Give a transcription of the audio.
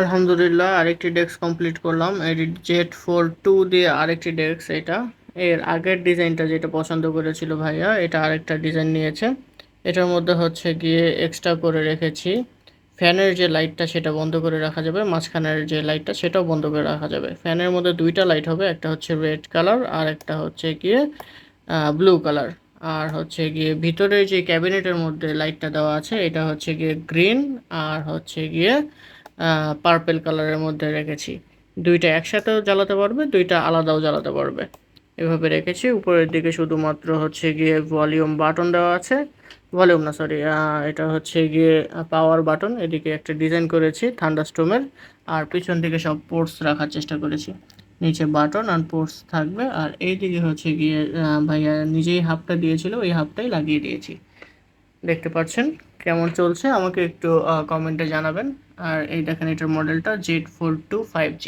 আলহামদুলিল্লাহ আরেকটি desk complete করলাম। এটি Z4 2 দিয়ে আরেকটি ডেস্ক। এটা এর আগের ডিজাইনটা যেটা পছন্দ করেছিল ভাইয়া, এটা আরেকটা ডিজাইন নিয়েছে। এটার মধ্যে হচ্ছে গিয়ে এক্সট্রা করে রেখেছি ফ্যানের যে লাইটটা সেটা বন্ধ করে রাখা যাবে, মাঝখানের যে লাইটটা সেটাও বন্ধ করে রাখা যাবে। ফ্যানের মধ্যে দুইটা লাইট হবে, একটা হচ্ছে রেড কালার আর একটা হচ্ছে গিয়ে ব্লু কালার। আর হচ্ছে গিয়ে ভিতরে যে ক্যাবিনেটের মধ্যে লাইটটা দেওয়া আছে এটা হচ্ছে গিয়ে গ্রিন আর হচ্ছে গিয়ে পার্পেল কালারের মধ্যে রেখেছি। দুইটা একসাথেও জ্বালাতে পারবে, দুইটা আলাদাও জ্বালাতে পারবে, এভাবে রেখেছি। উপরের দিকে শুধুমাত্র হচ্ছে গিয়ে ভলিউম বাটন দেওয়া আছে, ভলিউম না সরি, এটা হচ্ছে গিয়ে পাওয়ার বাটন। এদিকে একটা ডিজাইন করেছি থান্ডারস্টর্মের, আর পিছন দিকে সব পোর্টস রাখার চেষ্টা করেছি। নিচে বাটন আর পোর্টস থাকবে, আর এইদিকে হচ্ছে গিয়ে ভাইয়া নিজেই হাফটা দিয়েছিল, ওই হাফটাই লাগিয়ে দিয়েছি। দেখতে পাচ্ছেন কেমন চলছে, আমাকে একটু কমেন্টে জানাবেন। আর এই দেখেন এটার মডেলটা Z425G।